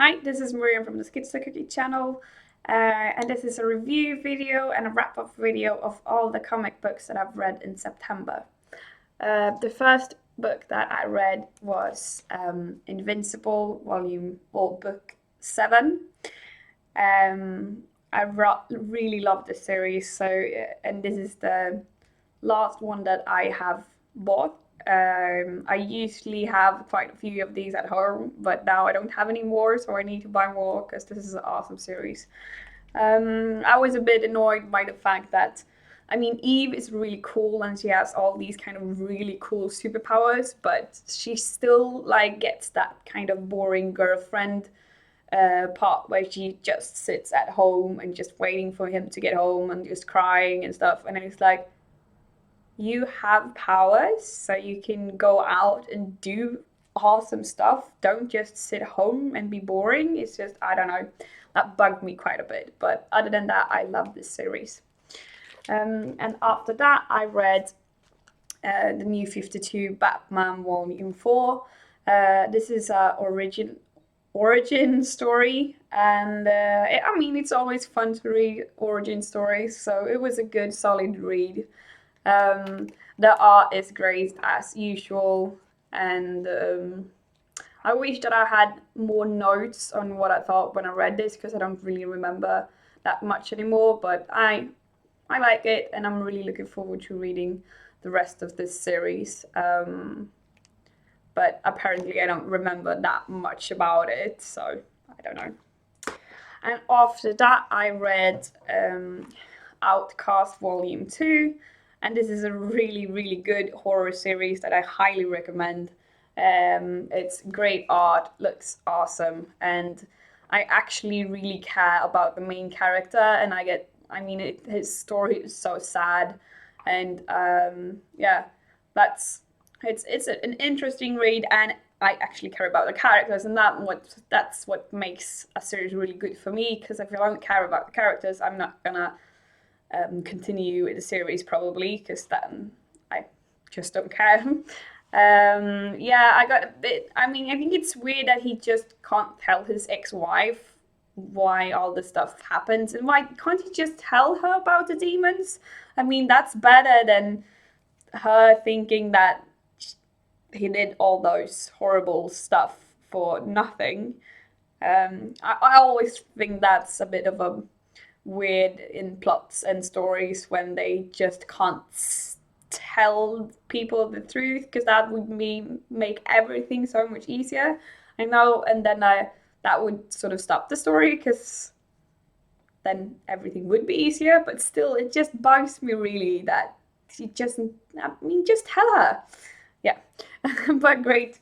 Hi, this is Miriam from the Schitzo-Cookie channel, and this is a review video and a wrap-up video of all the comic books that I've read in September. The first book that I read was Invincible, book 7. I really love this series, and this is the last one that I have bought. I usually have quite a few of these at home, but now I don't have any more, so I need to buy more because this is an awesome series. I was a bit annoyed by the fact that, I mean, Eve is really cool and she has all these kind of really cool superpowers, but she still like gets that kind of boring girlfriend part where she just sits at home and just waiting for him to get home and just crying and stuff. And it's like, you have powers, so you can go out and do awesome stuff. Don't just sit home and be boring. It's just, I don't know, that bugged me quite a bit. But other than that, I love this series. And after that, I read the New 52 Batman Volume 4. This is a origin story, and I mean, it's always fun to read origin stories, so it was a good solid read. The art is great as usual, and I wish that I had more notes on what I thought when I read this because I don't really remember that much anymore. But I like it, and I'm really looking forward to reading the rest of this series. But apparently, I don't remember that much about it, so I don't know. And after that, I read Outcast Volume 2, and this is a really, really good horror series that I highly recommend. It's great art, looks awesome, and I actually really care about the main character, and his story is so sad, and yeah, that's it's an interesting read, and I actually care about the characters, and that's what makes a series really good for me. Because if I don't care about the characters, I'm not gonna continue with the series probably, because then I just don't care. Yeah, I got a bit. I mean, I think it's weird that he just can't tell his ex-wife why all this stuff happens, and why can't he just tell her about the demons? I mean, that's better than her thinking that he did all those horrible stuff for nothing. I always think that's a bit of a weird in plots and stories when they just can't tell people the truth, because that would make everything so much easier. I know, and then that would sort of stop the story because then everything would be easier. But still, it just bugs me really that she just, I mean, just tell her. Yeah, but great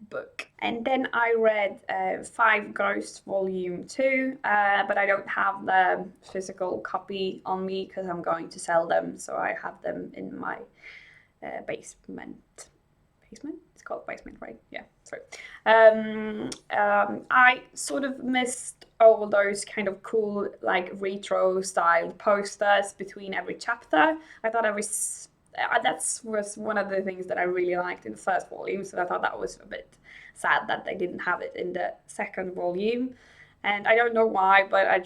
book. And then I read Five Ghosts Volume 2, but I don't have the physical copy on me because I'm going to sell them, so I have them in my basement. Basement? It's called basement, right? Yeah, sorry. I sort of missed all those kind of cool, like retro styled posters between every chapter. I thought that was one of the things that I really liked in the first volume, so I thought that was a bit sad that they didn't have it in the second volume. And I don't know why, but I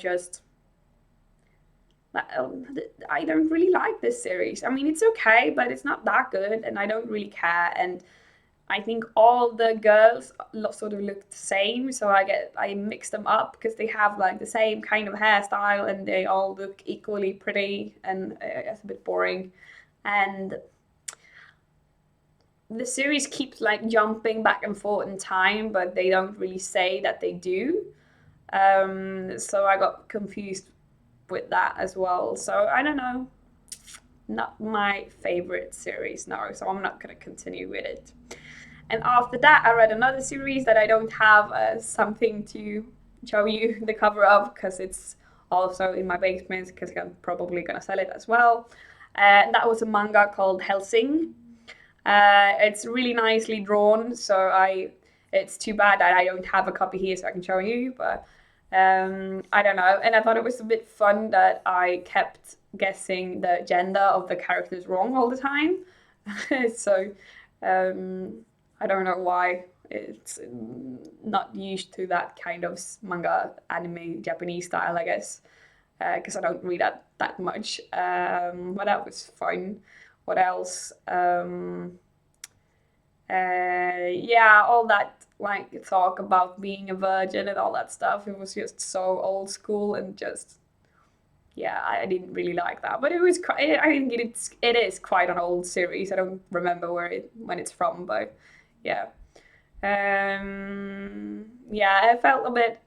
don't really like this series. I mean, it's okay, but it's not that good, and I don't really care. And I think all the girls sort of look the same, so I mix them up because they have like the same kind of hairstyle and they all look equally pretty, and it's a bit boring. And the series keeps like jumping back and forth in time, but they don't really say that they do. So I got confused with that as well. So I don't know. Not my favorite series, no. So I'm not gonna continue with it. And after that, I read another series that I don't have something to show you the cover of because it's also in my basement because I'm probably gonna sell it as well. And that was a manga called Helsing. It's really nicely drawn, so it's too bad that I don't have a copy here so I can show you, but I don't know. And I thought it was a bit fun that I kept guessing the gender of the characters wrong all the time. So I don't know why it's not used to that kind of manga anime Japanese style, I guess, because I don't read that much. But that was fun. What else? Yeah, all that like talk about being a virgin and all that stuff. It was just so old school and just yeah, I didn't really like that. But it was quite. I think it is quite an old series. I don't remember when it's from, but yeah. Yeah, it felt a bit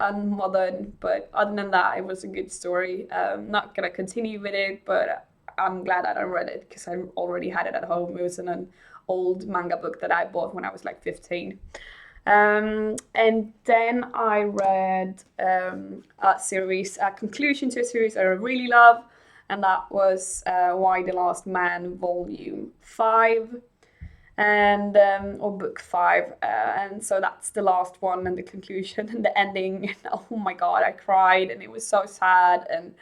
unmodern, but other than that, it was a good story. Not gonna continue with it, but I'm glad that I read it because I already had it at home. It was in an old manga book that I bought when I was like 15. And then I read a conclusion to a series I really love, and that was Why the Last Man, Volume 5 and or book 5 and so that's the last one and the conclusion and the ending. Oh my god, I cried and it was so sad and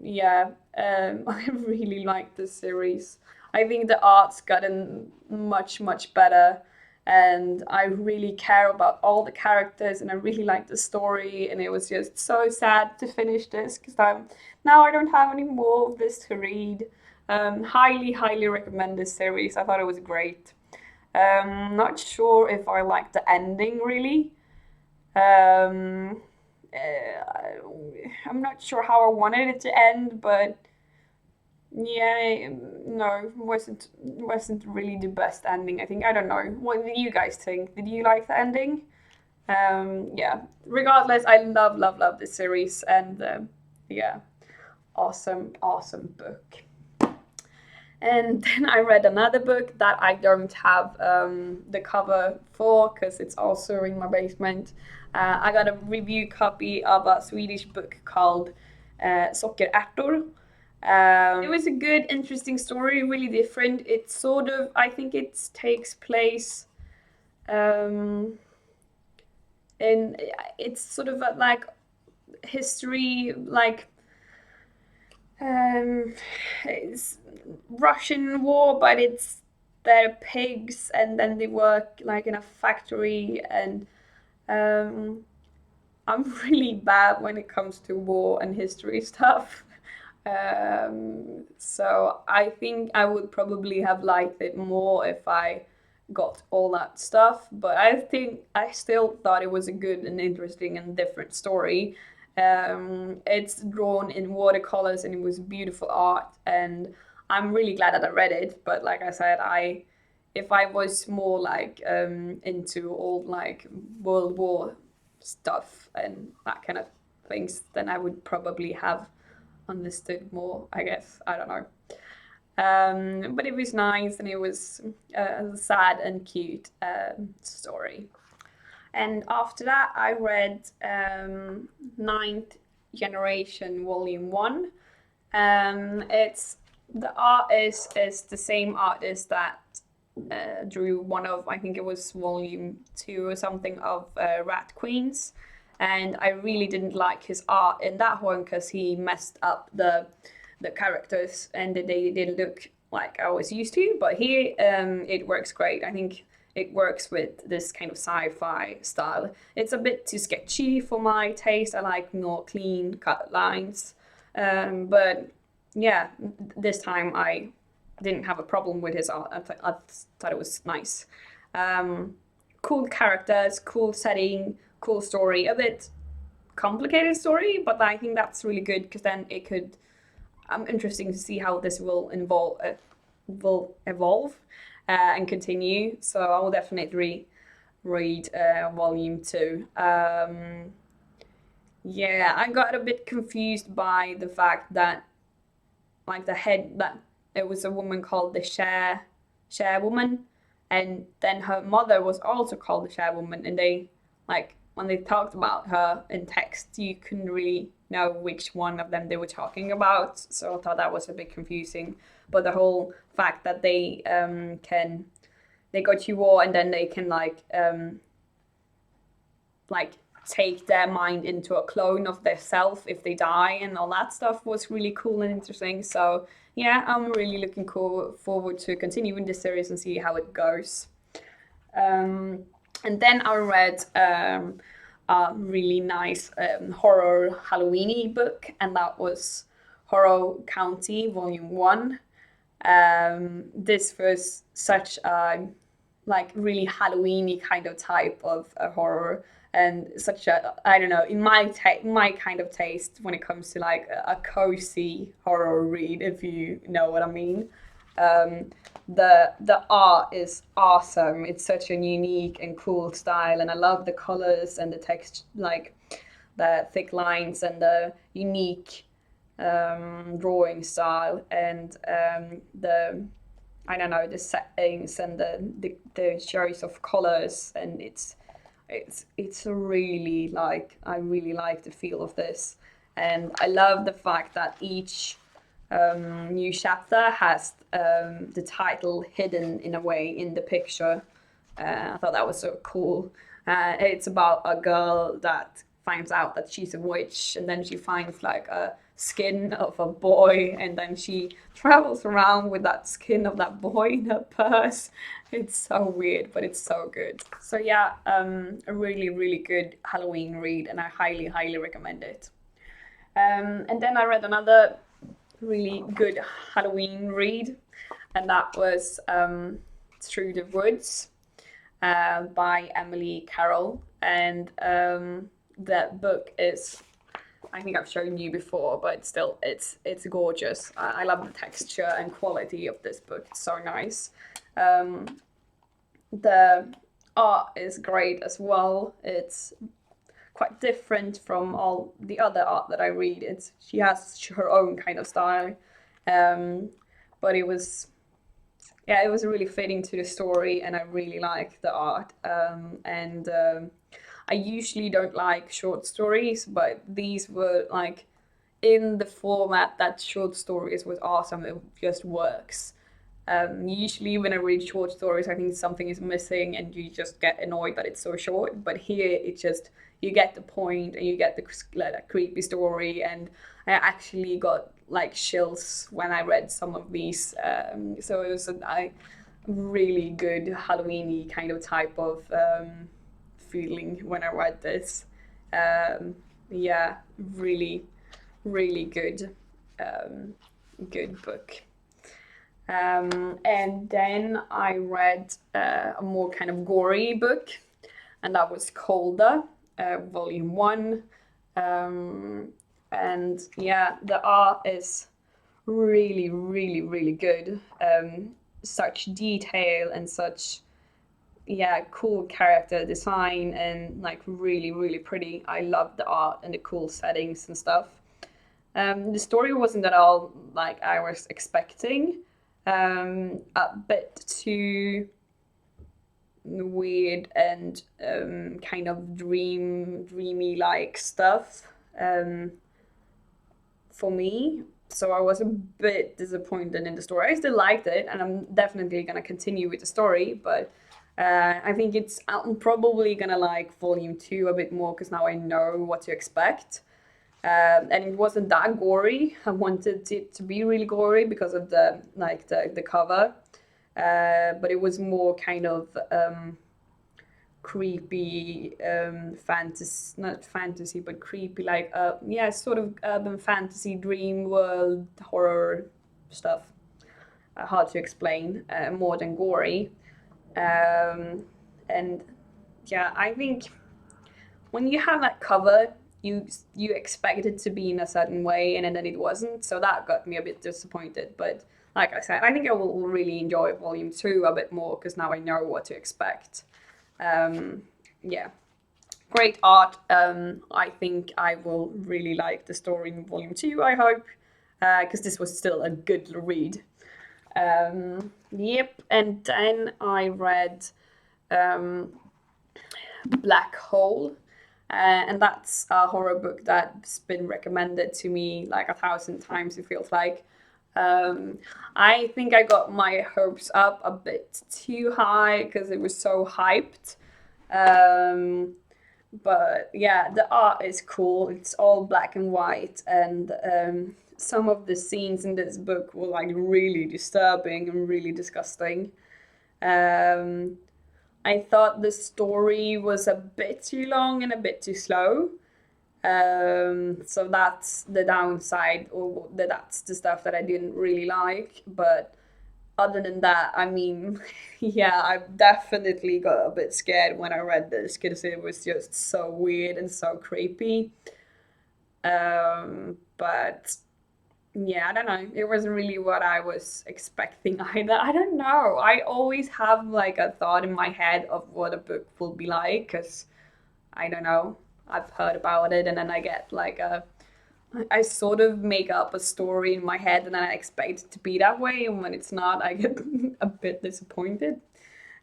yeah, I really like this series. I think the art's gotten much better and I really care about all the characters and I really like the story and it was just so sad to finish this because now I don't have any more of this to read. Highly recommend this series. I thought it was great. Not sure if I like the ending really. Um, I'm not sure how I wanted it to end, but yeah, no, wasn't really the best ending. I think I don't know. What did you guys think? Did you like the ending? Yeah. Regardless, I love this series, and yeah, awesome book. And then I read another book that I don't have the cover for because it's also in my basement. I got a review copy of a Swedish book called Sockerärtor. It was a good, interesting story, really different. It's sort of, I think it takes place um, in, it's sort of like history, like um, it's Russian war, but it's they're pigs and then they work like in a factory and um, I'm really bad when it comes to war and history stuff. So I think I would probably have liked it more if I got all that stuff, but I think I still thought it was a good and interesting and different story. It's drawn in watercolors and it was beautiful art, and I'm really glad that I read it. But like I said, I if I was more like into old like World War stuff and that kind of things, then I would probably have understood more, I guess. I don't know. But it was nice and it was a sad and cute story. And after that, I read Ninth Generation Volume 1. It's the artist is the same artist that drew one of, I think it was Volume 2 or something of Rat Queens. And I really didn't like his art in that one because he messed up the characters and they didn't look like I was used to. But here it works great. I think it works with this kind of sci-fi style. It's a bit too sketchy for my taste. I like more clean cut lines. But yeah, this time I didn't have a problem with his art. I thought it was nice. Cool characters, cool setting, cool story. A bit complicated story, but I think that's really good because then it could. I'm interesting to see how this will evolve and continue. So I will definitely read volume 2. Yeah, I got a bit confused by the fact that like the head that it was a woman called the share woman, and then her mother was also called the share woman, and they like when they talked about her in text, you couldn't really know which one of them they were talking about. So I thought that was a bit confusing. But the whole fact that they go to war and then they can like take their mind into a clone of their self if they die and all that stuff was really cool and interesting. So yeah, I'm really looking forward to continuing this series and see how it goes. And then I read a really nice horror Halloweeny book, and that was Horror County Volume One. This was such a like really Halloweeny kind of type of a horror, and such a, I don't know, in my kind of taste when it comes to like a cozy horror read, if you know what I mean. Um, the art is awesome. It's such a unique and cool style, and I love the colors and the text, like the thick lines and the unique drawing style, and the, I don't know, the settings and the choice of colors, and it's a really like, I really like the feel of this, and I love the fact that each new chapter has the title hidden in a way in the picture. I thought that was so cool. It's about a girl that finds out that she's a witch, and then she finds like a skin of a boy, and then she travels around with that skin of that boy in her purse. It's so weird, but it's so good. So yeah, a really, really good Halloween read, and I highly, highly recommend it. And then I read another really good Halloween read, and that was Through the Woods by Emily Carroll. And that book is, I think I've shown you before, but still, it's gorgeous. I love the texture and quality of this book. It's so nice. The art is great as well. It's quite different from all the other art that I read. It's, she has her own kind of style, um, but it was, yeah, it was really fitting to the story, and I really like the art. And I usually don't like short stories, but these were like in the format that short stories was awesome. It just works. Usually, when I read short stories, I think something is missing, and you just get annoyed that it's so short. But here, it just, you get the point, and you get the like, creepy story. And I actually got like chills when I read some of these. So it was a really good Halloweeny kind of type of feeling when I read this. Yeah, really, really good, good book. And then I read a more kind of gory book, and that was Colder, Volume One. Um, and yeah, the art is really, really, really good. Such detail and such, yeah, cool character design, and like really, really pretty. I love the art and the cool settings and stuff. The story wasn't at all like I was expecting. A bit too weird and kind of dreamy like stuff for me. So I was a bit disappointed in the story. I still liked it, and I'm definitely gonna continue with the story, but I think it's, I'm probably gonna like volume two a bit more because now I know what to expect. And it wasn't that gory. I wanted it to be really gory because of the like the cover, but it was more kind of creepy fantasy, not fantasy, but creepy, like yeah, sort of urban fantasy, dream world horror stuff. Hard to explain, more than gory. And yeah, I think when you have that cover, you expect it to be in a certain way, and then it wasn't. So that got me a bit disappointed. But like I said, I think I will really enjoy volume two a bit more because now I know what to expect. Yeah, great art. I think I will really like the story in volume two. I hope, because this was still a good read. Yep, and then I read um, Black Hole. And that's a horror book that's been recommended to me like 1,000 times, it feels like. I think I got my hopes up a bit too high because it was so hyped. Um, but yeah, the art is cool. It's all black and white, and some of the scenes in this book were like really disturbing and really disgusting. Um, I thought the story was a bit too long and a bit too slow. So that's the downside, or that's the stuff that I didn't really like. But other than that, I mean, yeah, I definitely got a bit scared when I read this because it was just so weird and so creepy. But yeah, I don't know. It wasn't really what I was expecting either. I don't know. I always have like a thought in my head of what a book will be like because I don't know. I've heard about it and then I get like a I sort of make up a story in my head and then I expect it to be that way, and when it's not, I get a bit disappointed.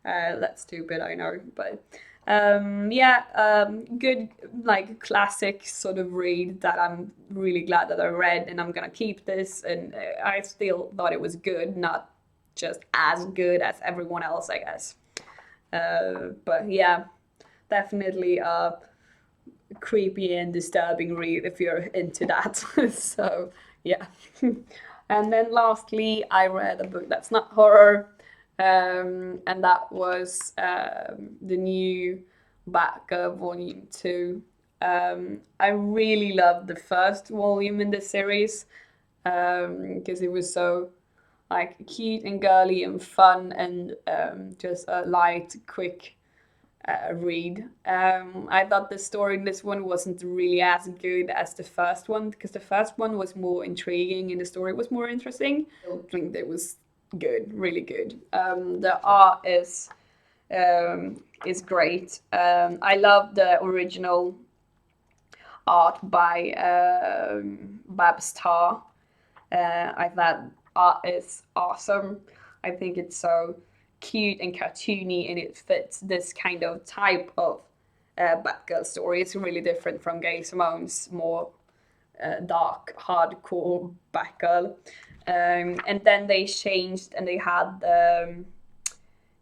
That's stupid, I know, but yeah, good like classic sort of read that I'm really glad that I read, and I'm gonna keep this. And I still thought it was good, not just as good as everyone else, I guess. But yeah, definitely a creepy and disturbing read if you're into that. So yeah. And then lastly, I read a book that's not horror, and that was the new Backer Volume 2. I really loved the first volume in the series because it was so like cute and girly and fun and just a light, quick read. I thought the story in this one wasn't really as good as the first one because the first one was more intriguing and the story was more interesting. I don't think it was good, really good. The art is great. I love the original art by Babs Tarr. I thought art is awesome. I think it's so cute and cartoony, and it fits this kind of type of Batgirl story. It's really different from Gail Simone's more dark, hardcore Batgirl. And then they changed, and they had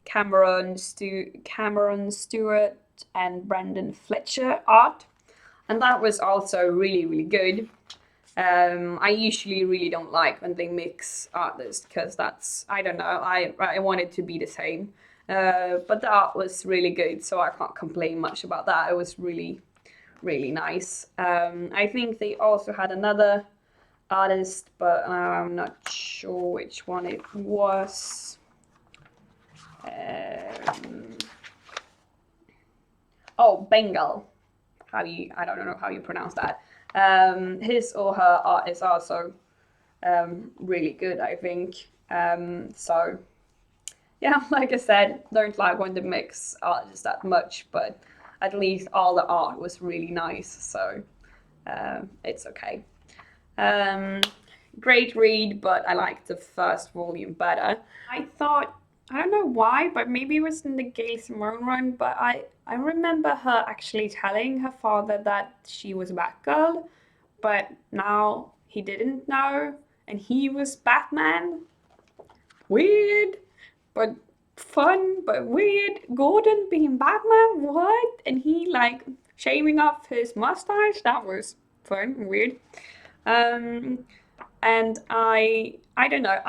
Cameron Stewart and Brendan Fletcher art, and that was also really really good. I usually really don't like when they mix artists because that's I don't know. I want it to be the same, but the art was really good, so I can't complain much about that. It was really really nice. I think they also had another artist, but I'm not sure which one it was. Um, oh, Bengal. I don't know how you pronounce that. His or her art is also really good, I think. So yeah, like I said, don't like when they mix artists that much, but at least all the art was really nice, so it's okay. Um, Great read, but I liked the first volume better. I thought I don't know why, but maybe it was in the Gail Simone run, but I remember her actually telling her father that she was a Batgirl, but now he didn't know, and he was Batman. Weird, but fun, but weird. Gordon being Batman, what? And he like shaving off his mustache. That was fun and weird. Um, and I don't know.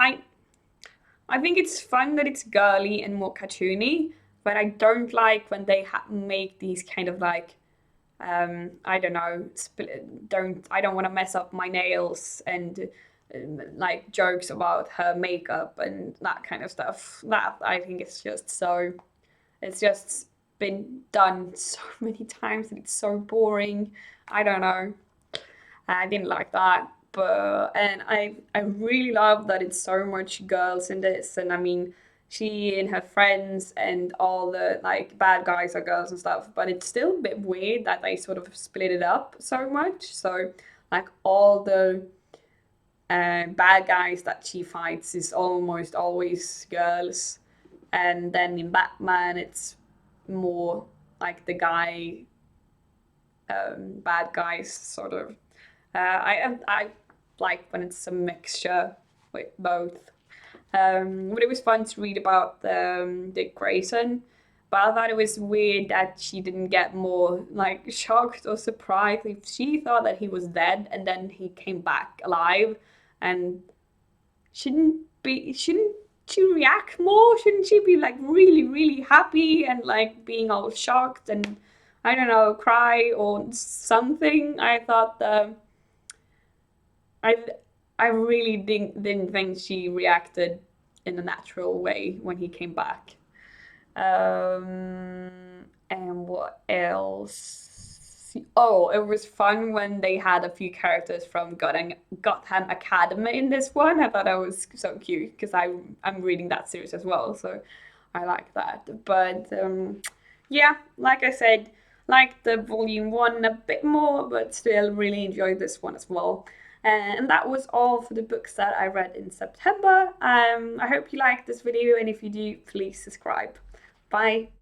I think it's fun that it's girly and more cartoony, but I don't like when they make these kind of like I don't know, don't I don't want to mess up my nails and like jokes about her makeup and that kind of stuff. That I think it's just so it's just been done so many times and it's so boring. I don't know. I didn't like that. But and I really love that it's so much girls in this, and I mean she and her friends and all the like bad guys are girls and stuff, but it's still a bit weird that they sort of split it up so much. So like all the bad guys that she fights is almost always girls, and then in Batman it's more like the guy bad guys sort of. I like when it's a mixture with both. But it was fun to read about Dick Grayson. But I thought it was weird that she didn't get more like shocked or surprised. If she thought that he was dead and then he came back alive, and shouldn't she react more? Shouldn't she be like really, really happy and like being all shocked and I don't know, cry or something? I thought I I really didn't think she reacted in a natural way when he came back. And what else? Oh, it was fun when they had a few characters from Gotham Academy in this one. I thought that was so cute because I'm reading that series as well, so I like that. But yeah, like I said, like the volume one a bit more, but still really enjoyed this one as well. And that was all for the books that I read in September. I hope you liked this video, and if you do, please subscribe. Bye.